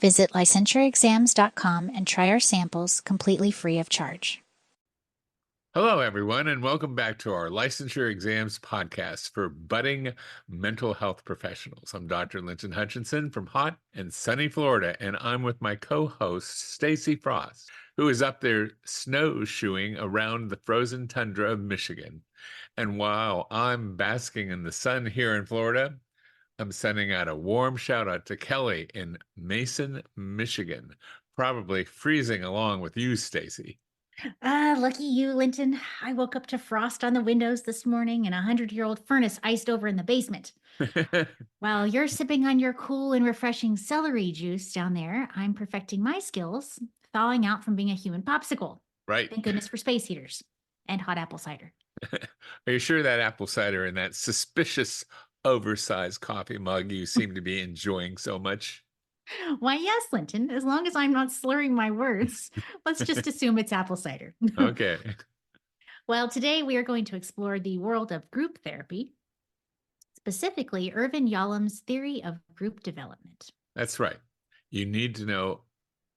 Visit licensureexams.com and try our samples completely free of charge. Hello, everyone, and welcome back to our Licensure Exams podcast for budding mental health professionals. I'm Dr. Linton Hutchinson from hot and sunny Florida, and I'm with my co-host, Stacy Frost, who is up there snowshoeing around the frozen tundra of Michigan. And while I'm basking in the sun here in Florida, I'm sending out a warm shout out to Kelly in Mason, Michigan, probably freezing along with you, Stacy. Lucky you, Linton. I woke up to frost on the windows this morning and a 100-year-old furnace iced over in the basement. While you're sipping on your cool and refreshing celery juice down there, I'm perfecting my skills, thawing out from being a human popsicle. Right. Thank goodness for space heaters and hot apple cider. Are you sure that apple cider in that suspicious, oversized coffee mug you seem to be enjoying so much? Why, yes, Linton, as long as I'm not slurring my words, let's just assume it's apple cider. Okay. Well, today we are going to explore the world of group therapy, specifically Irvin Yalom's theory of group development. That's right. You need to know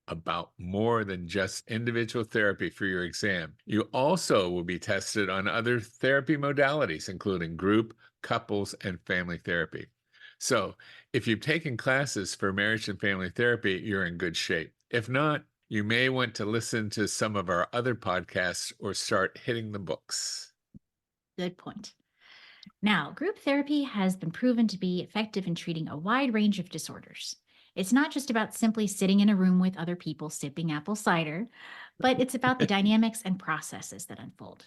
about more than just individual therapy for your exam. You also will be tested on other therapy modalities, including group, couples, and family therapy. So if you've taken classes for marriage and family therapy, you're in good shape. If not, you may want to listen to some of our other podcasts or start hitting the books. Good point. Now, group therapy has been proven to be effective in treating a wide range of disorders. It's not just about simply sitting in a room with other people sipping apple cider, but it's about the dynamics and processes that unfold.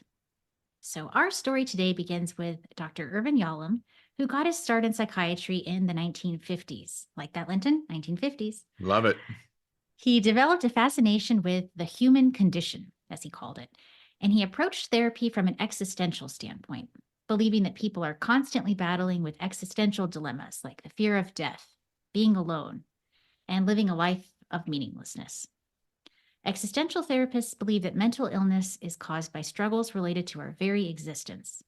So, our story today begins with Dr. Irvin Yalom, who got his start in psychiatry in the 1950s. Like that, Linton? 1950s. Love it. He developed a fascination with the human condition, as he called it, and he approached therapy from an existential standpoint, believing that people are constantly battling with existential dilemmas like the fear of death, being alone, and living a life of meaninglessness. Existential therapists believe that mental illness is caused by struggles related to our very existence.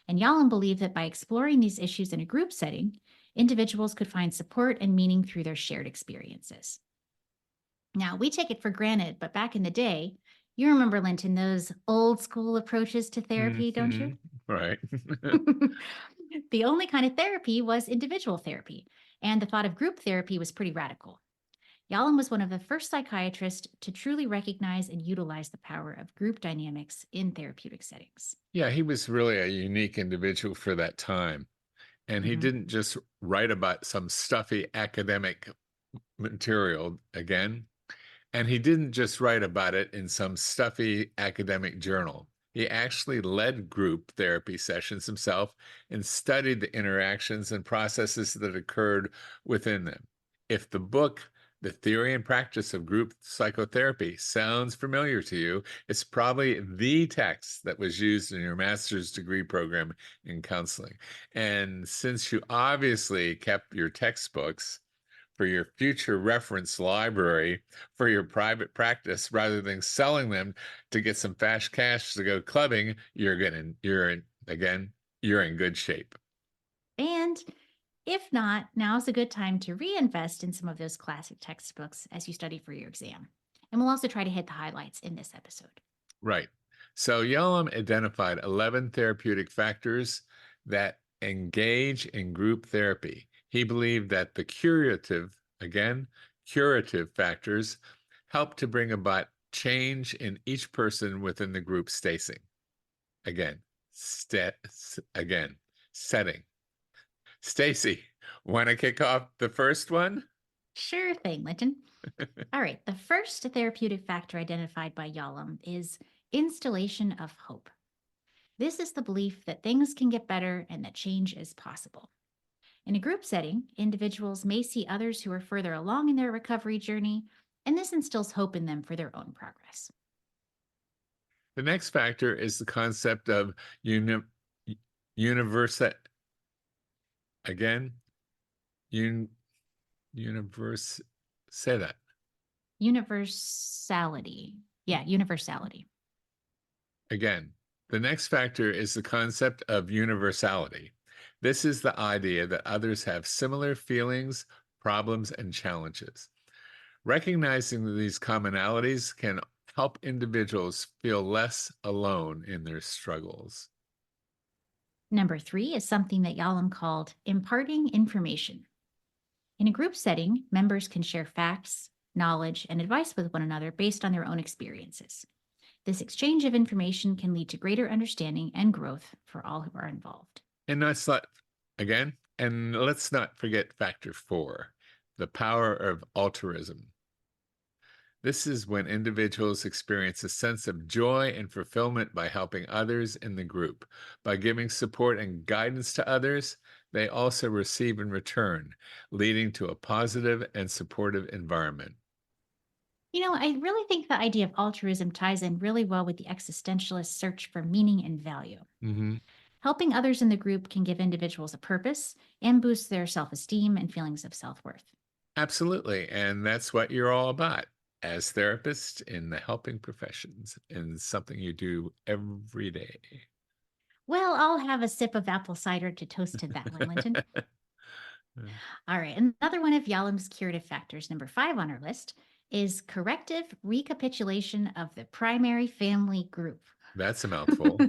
And Yalom believed that by exploring these issues in a group setting, individuals could find support and meaning through their shared experiences. Now, we take it for granted, but back in the day, you remember, Linton, those old school approaches to therapy, don't you? Right. The only kind of therapy was individual therapy, and the thought of group therapy was pretty radical. Yalom was one of the first psychiatrists to truly recognize and utilize the power of group dynamics in therapeutic settings. Yeah, he was really a unique individual for that time. And he didn't just write about some stuffy academic material again. And he didn't just write about it in some stuffy academic journal. He actually led group therapy sessions himself and studied the interactions and processes that occurred within them. If the book, The Theory and Practice of Group Psychotherapy, sounds familiar to you, it's probably the text that was used in your master's degree program in counseling. And since you obviously kept your textbooks for your future reference library for your private practice rather than selling them to get some fast cash to go clubbing, you're in good shape. And if not, now's a good time to reinvest in some of those classic textbooks as you study for your exam. And we'll also try to hit the highlights in this episode. Right. So Yalom identified 11 therapeutic factors that engage in group therapy. He believed that the curative factors help to bring about change in each person within the group stacing. Setting. Stacy, want to kick off the first one? Sure thing, Linton. All right, the first therapeutic factor identified by Yalom is installation of hope. This is the belief that things can get better and that change is possible. In a group setting, individuals may see others who are further along in their recovery journey, and this instills hope in them for their own progress. The next factor is the concept of universality. Say that. Universality. Yeah, universality. Again, the next factor is the concept of universality. This is the idea that others have similar feelings, problems, and challenges. Recognizing these commonalities can help individuals feel less alone in their struggles. Number 3 is something that Yalom called imparting information. In a group setting, members can share facts, knowledge, and advice with one another based on their own experiences. This exchange of information can lead to greater understanding and growth for all who are involved. And let's not forget factor 4, the power of altruism. This is when individuals experience a sense of joy and fulfillment by helping others in the group. By giving support and guidance to others, they also receive in return, leading to a positive and supportive environment. I really think the idea of altruism ties in really well with the existentialist search for meaning and value. Mm-hmm. Helping others in the group can give individuals a purpose and boost their self-esteem and feelings of self-worth. Absolutely. And that's what you're all about as therapists in the helping professions, and something you do every day. Well, I'll have a sip of apple cider to toast to that one, Linton. All right. Another one of Yalom's curative factors, number 5 on our list, is corrective recapitulation of the primary family group. That's a mouthful.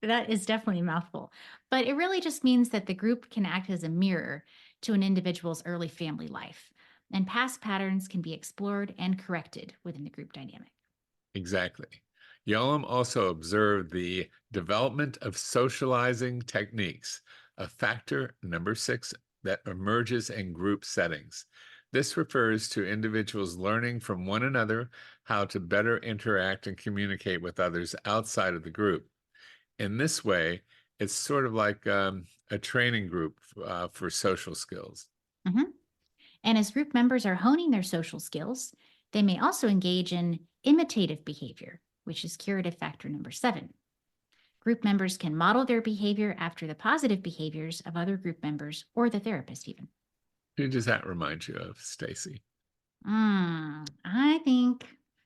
That is definitely a mouthful. But it really just means that the group can act as a mirror to an individual's early family life, and past patterns can be explored and corrected within the group dynamic. Exactly. Yalom also observed the development of socializing techniques, a factor, number 6, that emerges in group settings. This refers to individuals learning from one another how to better interact and communicate with others outside of the group. In this way, it's sort of like a training group for social skills. Mm-hmm. And as group members are honing their social skills, they may also engage in imitative behavior, which is curative factor number 7. Group members can model their behavior after the positive behaviors of other group members or the therapist even. Who does that remind you of, Stacy? I think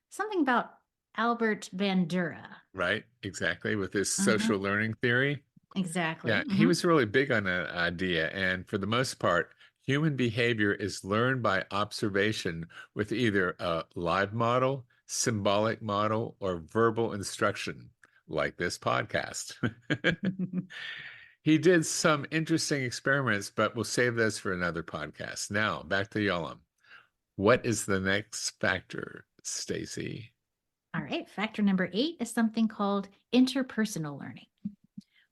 something about Albert Bandura. Right, exactly, with his social learning theory. Exactly. Yeah, he was really big on that idea. And for the most part, human behavior is learned by observation with either a live model, symbolic model, or verbal instruction, like this podcast. He did some interesting experiments, but we'll save those for another podcast. Now, back to Yalom. What is the next factor, Stacy? All right. Factor number 8 is something called interpersonal learning,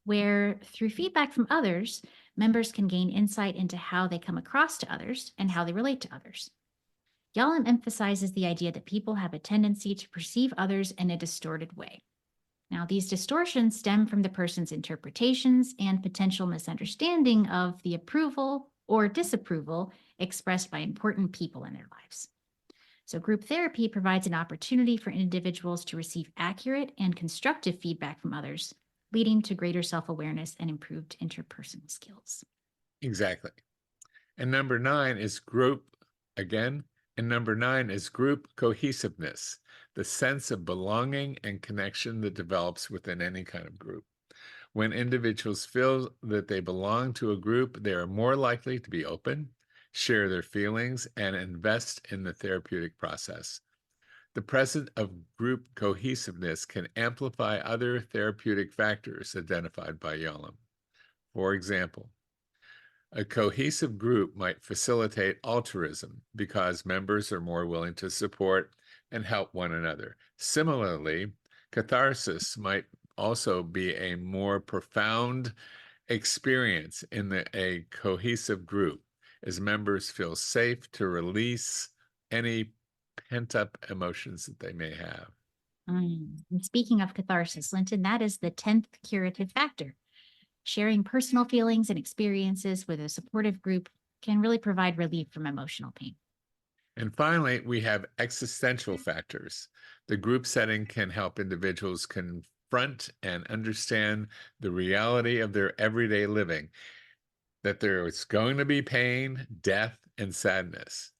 where through feedback from others, members can gain insight into how they come across to others and how they relate to others. Yalom emphasizes the idea that people have a tendency to perceive others in a distorted way. Now, these distortions stem from the person's interpretations and potential misunderstanding of the approval or disapproval expressed by important people in their lives. So group therapy provides an opportunity for individuals to receive accurate and constructive feedback from others, leading to greater self-awareness and improved interpersonal skills. Exactly. And number 9 is group cohesiveness, the sense of belonging and connection that develops within any kind of group. When individuals feel that they belong to a group, they are more likely to be open, share their feelings, and invest in the therapeutic process. The presence of group cohesiveness can amplify other therapeutic factors identified by Yalom. For example, a cohesive group might facilitate altruism because members are more willing to support and help one another. Similarly, catharsis might also be a more profound experience in a cohesive group as members feel safe to release any pent-up emotions that they may have. And speaking of catharsis, Linton, that is the 10th curative factor. Sharing personal feelings and experiences with a supportive group can really provide relief from emotional pain. And finally, we have existential factors. The group setting can help individuals confront and understand the reality of their everyday living, that there is going to be pain, death, and sadness.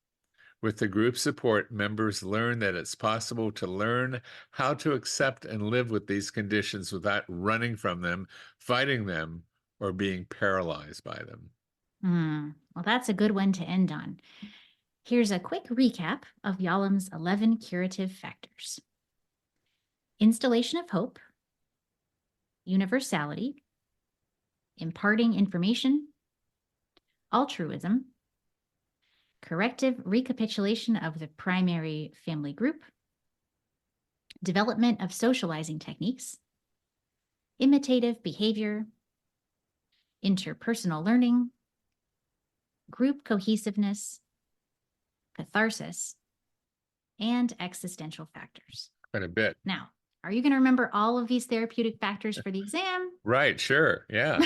With the group support, members learn that it's possible to learn how to accept and live with these conditions without running from them, fighting them, or being paralyzed by them. Well, that's a good one to end on. Here's a quick recap of Yalom's 11 curative factors. Installation of hope, universality, imparting information, altruism, corrective recapitulation of the primary family group, development of socializing techniques, imitative behavior, interpersonal learning, group cohesiveness, catharsis, and existential factors. Quite a bit. Now, are you going to remember all of these therapeutic factors for the exam? Right, sure. Yeah.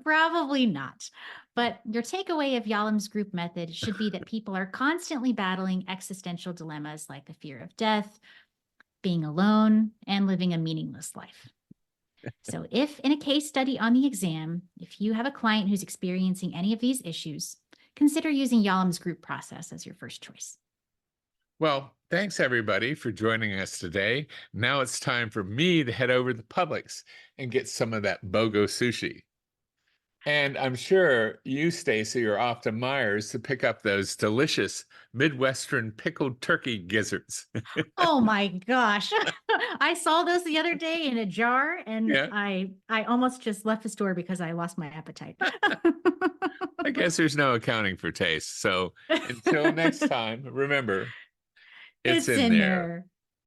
Probably not. But your takeaway of Yalom's group method should be that people are constantly battling existential dilemmas like the fear of death, being alone, and living a meaningless life. So if in a case study on the exam, if you have a client who's experiencing any of these issues, consider using Yalom's group process as your first choice. Well, thanks everybody for joining us today. Now it's time for me to head over to Publix and get some of that BOGO sushi. And I'm sure you, Stacy, are off to Myers to pick up those delicious Midwestern pickled turkey gizzards. Oh my gosh. I saw those the other day in a jar, and Yeah. I almost just left the store because I lost my appetite. I guess there's no accounting for taste. So until next time, remember, it's in there.